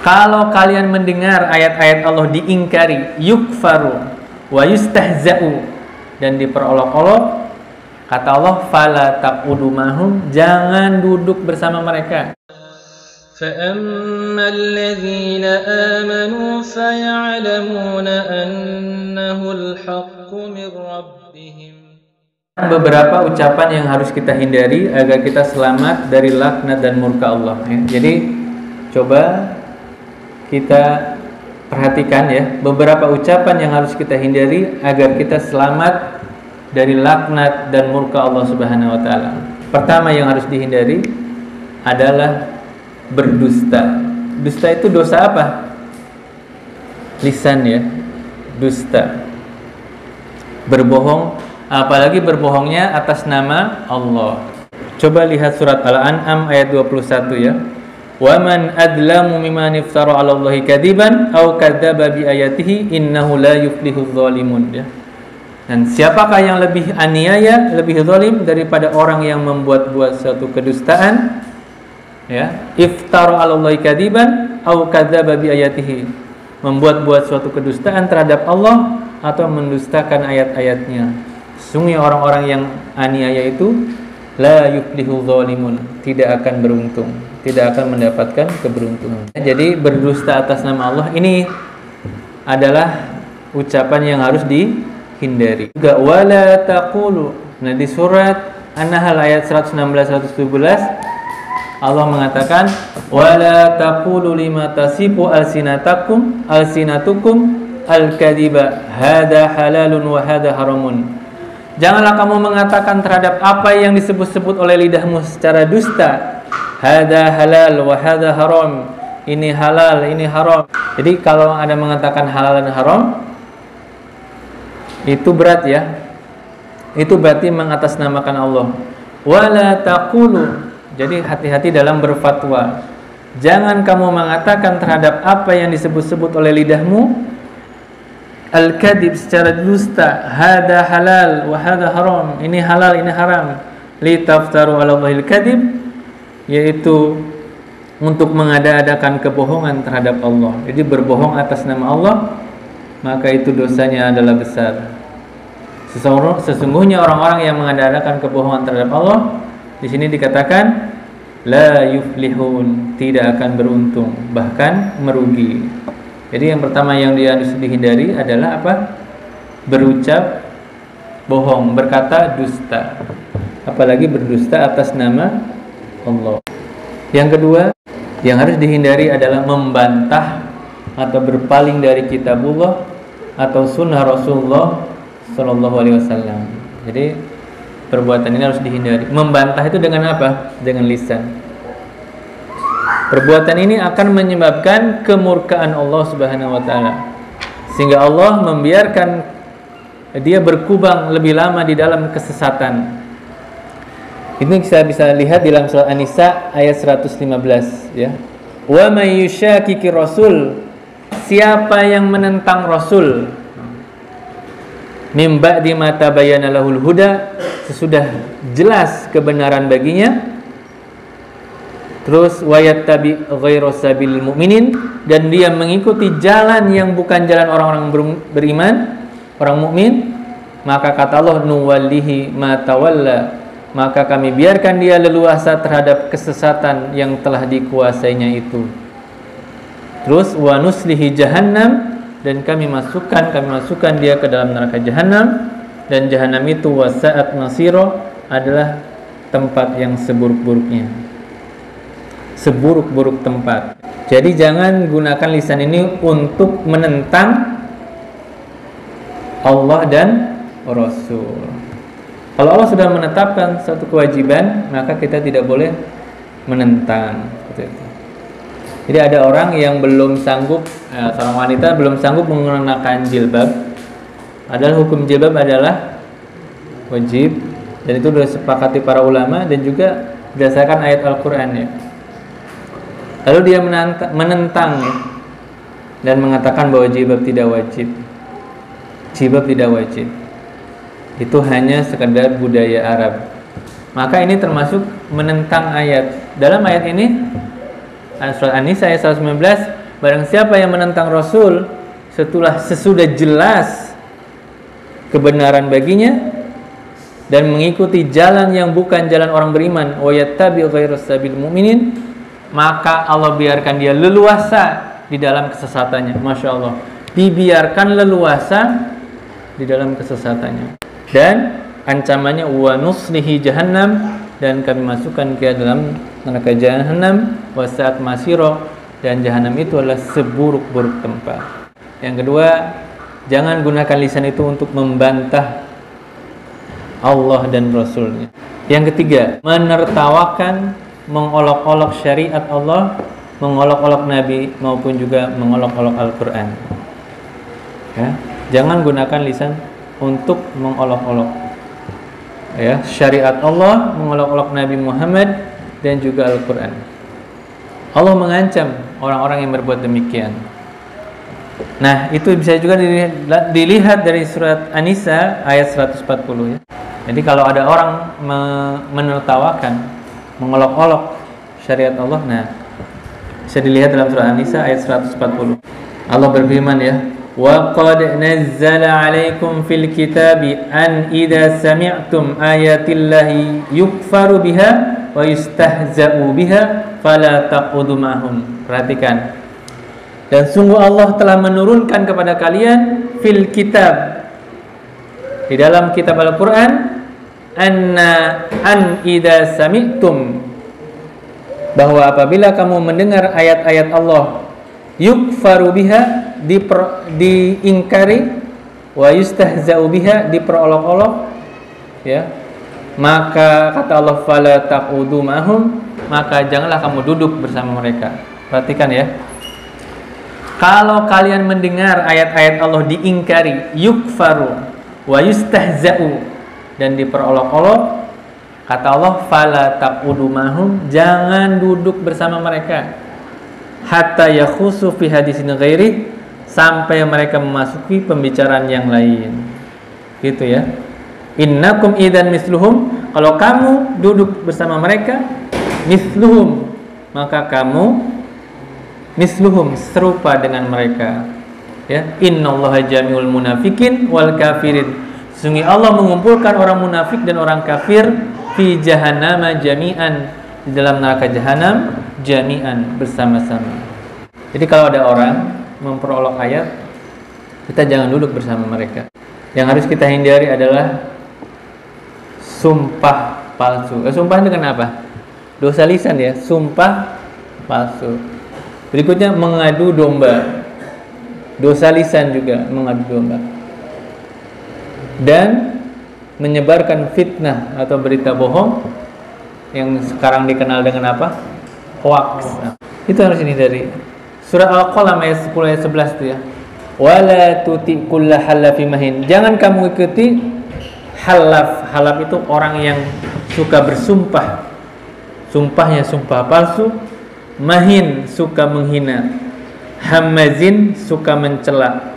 Kalau kalian mendengar ayat-ayat Allah diingkari, yukfaru wa yustahza'u, dan diperolok-olok, kata Allah, fala taqudu mahum, jangan duduk bersama mereka. فَأَمَّا الَّذِينَ آمَنُوا فَيَعْلَمُونَ أَنَّهُ الْحَقُّ مِنْ رَبِّهِمْ. Beberapa ucapan yang harus kita hindari agar kita selamat dari laknat dan murka Allah. Jadi coba kita perhatikan ya, beberapa ucapan yang harus kita hindari agar kita selamat dari laknat dan murka Allah Subhanahu wa taala. Pertama yang harus dihindari adalah berdusta. Dusta itu dosa apa? Lisan ya, dusta. Berbohong, apalagi berbohongnya atas nama Allah. Coba lihat surat Al-An'am ayat 21 ya. Wa man adlamu mimman iftara 'ala Allahi kadiban aw kadzdzaba bi ayatihi innahu la yuflihudz zalimun ya. Dan siapakah yang lebih aniaya, lebih zalim daripada orang yang membuat-buat suatu kedustaan ya, iftara 'ala Allahi kadiban aw kadzdzaba bi ayatihi, membuat-buat suatu kedustaan terhadap Allah atau mendustakan ayat-ayatnya. Sesungguhnya orang-orang yang aniaya itu la yuflihudz zalimun, tidak akan beruntung, tidak akan mendapatkan keberuntungan. Jadi berdusta atas nama Allah ini adalah ucapan yang harus dihindari. Juga wala taqulu. Nah, di surat An-Nahl ayat 116 117 Allah mengatakan wala taqulu lima tasifu alsinatukum al-kadhiba hadza halalun wa hadza haramun. Janganlah kamu mengatakan terhadap apa yang disebut-sebut oleh lidahmu secara dusta. Hadza halal wa hadza haram. Ini halal, ini haram. Jadi kalau ada mengatakan halal dan haram, itu berat ya. Itu berarti mengatasnamakan Allah. Wala taqulu. Jadi hati-hati dalam berfatwa. Jangan kamu mengatakan terhadap apa yang disebut-sebut oleh lidahmu al-kadhib, secara dusta, hada halal wa hada haram, ini halal ini haram, li taftaru 'ala Allahil kadhib, yaitu untuk mengada-adakan kebohongan terhadap Allah. Jadi berbohong atas nama Allah, maka itu dosanya adalah besar. Sesungguhnya orang-orang yang mengada-adakan kebohongan terhadap Allah, di sini dikatakan la yuflihun, tidak akan beruntung, bahkan merugi. Jadi yang pertama yang dia harus dihindari adalah apa? Berucap bohong, berkata dusta, apalagi berdusta atas nama Allah. Yang kedua yang harus dihindari adalah membantah atau berpaling dari kitabullah atau sunnah Rasulullah Sallallahu Alaihi Wasallam. Jadi perbuatan ini harus dihindari. Membantah itu dengan apa? Dengan lisan. Perbuatan ini akan menyebabkan kemurkaan Allah Subhanahu wa taala, sehingga Allah membiarkan dia berkubang lebih lama di dalam kesesatan. Ini kita bisa lihat di dalam surat An-Nisa ayat 115 ya. Wa may yushaqiqir rasul, siapa yang menentang Rasul, mim ba'di ma tabayyana lahul huda, sesudah jelas kebenaran baginya. Terus wayattabi ghairu sabilil mu'minin, dan dia mengikuti jalan yang bukan jalan orang-orang beriman, orang mukmin, maka kata Allah nuwallihi ma tawalla, maka kami biarkan dia leluasa terhadap kesesatan yang telah dikuasainya itu. Terus wa nuslihi jahannam, dan kami masukkan dia ke dalam neraka jahanam, dan jahanam itu wasa'at masira, adalah tempat yang seburuk-buruknya, seburuk-buruk tempat. Jadi jangan gunakan lisan ini untuk menentang Allah dan Rasul. Kalau Allah sudah menetapkan satu kewajiban, maka kita tidak boleh menentang. Jadi ada orang yang belum sanggup, seorang wanita belum sanggup mengenakan jilbab, padahal hukum jilbab adalah wajib, dan itu sudah sepakati para ulama dan juga berdasarkan ayat Al-Quran ya. Lalu dia menentang ya, dan mengatakan bahwa jilbab tidak wajib. Jilbab tidak wajib. Itu hanya sekedar budaya Arab. Maka ini termasuk menentang ayat. Dalam ayat ini surat An-Nisa ayat 119, barang siapa yang menentang Rasul sesudah jelas kebenaran baginya dan mengikuti jalan yang bukan jalan orang beriman, wa yattabi' ghairas sabil mu'minin, maka Allah biarkan dia leluasa di dalam kesesatannya. Masya Allah, dibiarkan leluasa di dalam kesesatannya. Dan ancamannya wa nuslihi jahannam, dan kami masukkan ke dalam neraka jahannam, wa sa'at masira, dan jahannam itu adalah seburuk-buruk tempat. Yang kedua, jangan gunakan lisan itu untuk membantah Allah dan Rasulnya. Yang ketiga, menertawakan, mengolok-olok syariat Allah, mengolok-olok Nabi, maupun juga mengolok-olok Al-Quran. Ya, jangan gunakan lisan untuk mengolok-olok ya syariat Allah, mengolok-olok Nabi Muhammad, dan juga Al-Quran. Allah mengancam orang-orang yang berbuat demikian. Nah, itu bisa juga dilihat dari surat An-Nisa ayat 140 ya. Jadi kalau ada orang menertawakan, mengolok-olok syariat Allah, nah bisa dilihat dalam surat An-Nisa ayat 140. Allah berfirman ya, wa qad nazzala 'alaikum fil kitabi an idza sami'tum ayatillahi yukfaru biha wa yustahza'u biha fala taqudu ma'hum. Perhatikan. Dan sungguh Allah telah menurunkan kepada kalian fil kitab, di dalam kitab Al-Quran, an idza sami'tum, bahwa apabila kamu mendengar ayat-ayat Allah, yukfaru biha, diingkari, wa yustahza'u biha, diperolok-olok ya, maka kata Allah, fala taqudu ma'hum, maka janganlah kamu duduk bersama mereka. Perhatikan ya, kalau kalian mendengar ayat-ayat Allah diingkari, yukfaru wa yustahza'u, dan diperolok-olok, kata Allah, fala taqudu mahum, jangan duduk bersama mereka, hatta yakhusu fi hadisin ghairi, sampai mereka memasuki pembicaraan yang lain. Gitu ya. Innakum idan misluhum, kalau kamu duduk bersama mereka, misluhum, maka kamu misluhum, serupa dengan mereka. Ya, innallaha jami'ul munafikin wal kafirin. Sesungguhnya Allah mengumpulkan orang munafik dan orang kafir fi jahannam jami'an, di dalam neraka jahanam jami'an, bersama-sama. Jadi kalau ada orang memperolok ayat, kita jangan duduk bersama mereka. Yang harus kita hindari adalah sumpah palsu. Sumpah dengan apa? Dosa lisan ya, sumpah palsu. Berikutnya mengadu domba. Dosa lisan juga mengadu domba. Dan menyebarkan fitnah atau berita bohong yang sekarang dikenal dengan apa? Hoax. Nah, itu harus dihindari. Surah Al-Qalam ayat 10 ayat 11 itu ya. Wala tuti kulla halafi mahin. Jangan kamu ikuti halaf. Halaf itu orang yang suka bersumpah. Sumpahnya sumpah palsu. Mahin, suka menghina. Hamazin, suka mencela.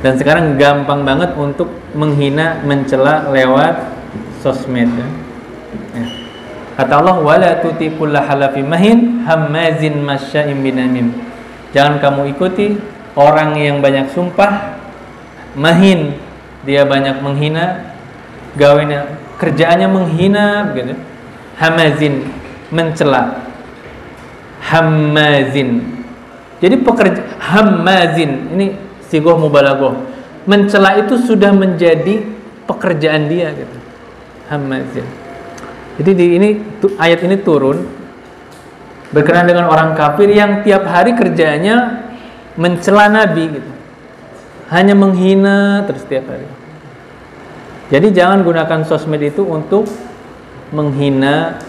Dan sekarang gampang banget untuk menghina, mencela lewat sosmed ya. Kata Allah, wala tuti kulla halafi mahin hamazin masya'im binamim. Jangan kamu ikuti orang yang banyak sumpah, mahin, dia banyak menghina, gawainya, kerjaannya menghina begitu. Hamazin, mencela. Hamazin. Jadi hamazin ini sigoh mubalaghah. Mencela itu sudah menjadi pekerjaan dia gitu. Hamazin. Jadi ayat ini turun berkenaan dengan orang kafir yang tiap hari kerjanya mencela Nabi gitu. Hanya menghina terus tiap hari. Jadi jangan gunakan sosmed itu untuk menghina,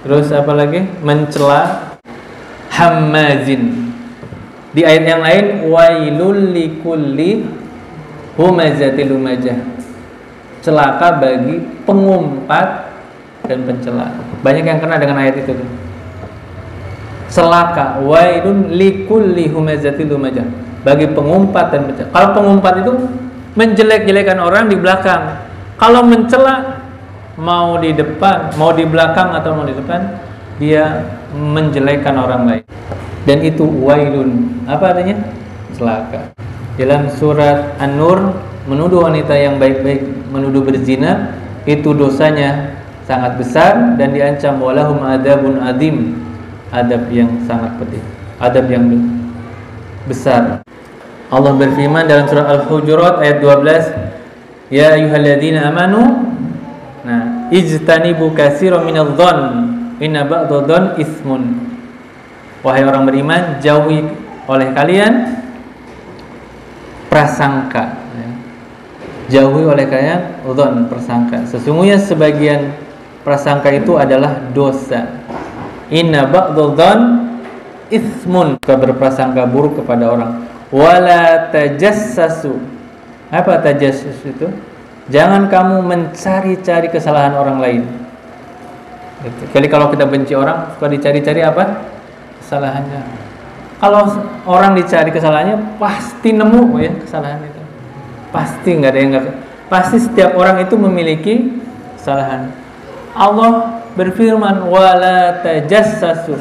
terus apa lagi? Mencela. Hamazin. Di ayat yang lain, wailul likulli humazatil lumajah. Celaka bagi pengumpat dan pencela. Banyak yang kena dengan ayat itu. Celaka, wailun likulli humazatil lumajah, bagi pengumpat dan pencela. Kalau pengumpat itu menjelek-jelekan orang di belakang. Kalau mencela, mau di depan, mau di belakang atau mau di depan, dia menjelekan orang lain. Dan itu wailun, apa artinya? Celaka. Dalam surat An-Nur, menuduh wanita yang baik-baik menuduh berzina itu dosanya sangat besar dan diancam walahum adabun adim, adab yang sangat pedih, adab yang besar. Allah berfirman dalam surah Al-Hujurat ayat 12, ya ayyuhalladzina amanu, nah, ijtanibu katsiran minadh-dhonn inna ba'dadh-dhonn ismun. Wahai orang beriman, jauhi oleh kalian prasangka, ya. Jauhi oleh kalian dzon, prasangka. Sesungguhnya sebagian prasangka itu adalah dosa. Inna ba'dadh-dhonn ismun, berprasangka buruk kepada orang. Wala tajassasu. Apa tajassus itu? Jangan kamu mencari-cari kesalahan orang lain. Jadi kalau kita benci orang, suka dicari-cari apa? Kesalahannya. Kalau orang dicari kesalahannya, pasti nemu ya kesalahan itu. Pasti nggak ada yang nggak. Pasti setiap orang itu memiliki kesalahan. Allah berfirman, wala tajassasu.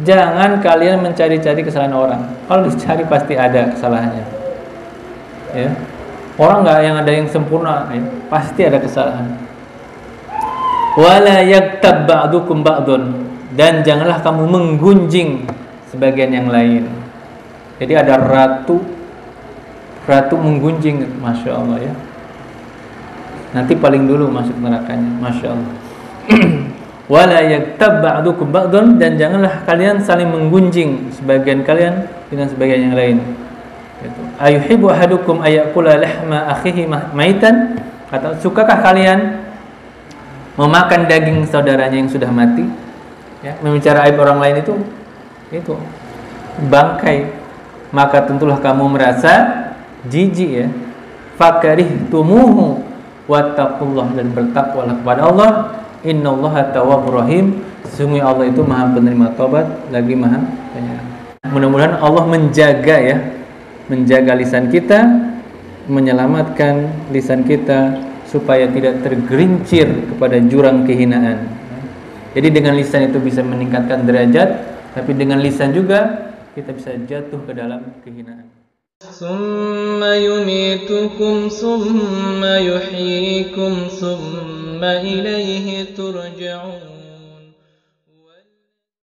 Jangan kalian mencari-cari kesalahan orang. Kalau dicari pasti ada kesalahannya. Ya. Orang nggak yang ada yang sempurna, ya. Pasti ada kesalahan. Wala yaktab ba'dukum ba'dun, dan janganlah kamu menggunjing sebagian yang lain. Jadi ada ratu menggunjing, masya Allah ya. Nanti paling dulu masuk nerakanya, masya Allah. Wala yaktab ba'dukum ba'dun, dan janganlah kalian saling menggunjing sebagian kalian dengan sebagian yang lain. Ayuhibbu ahadukum ayakula lahma akhihi maitan, atau sukakah kalian memakan daging saudaranya yang sudah mati? Ya, membicara aib orang lain itu bangkai, maka tentulah kamu merasa jijik ya. Fakarihtumuhu wattaqullah, dan bertakwalah kepada Allah. Innallaha tawwabur rahim, sesungguhnya Allah itu Maha penerima taubat lagi Maha penyayang. Mudah-mudahan Allah menjaga lisan kita, menyelamatkan lisan kita supaya tidak tergelincir kepada jurang kehinaan. Jadi dengan lisan itu bisa meningkatkan derajat, tapi dengan lisan juga kita bisa jatuh ke dalam kehinaan. Summa yumitukum summa yuhyikum summa ilaihi turja'un.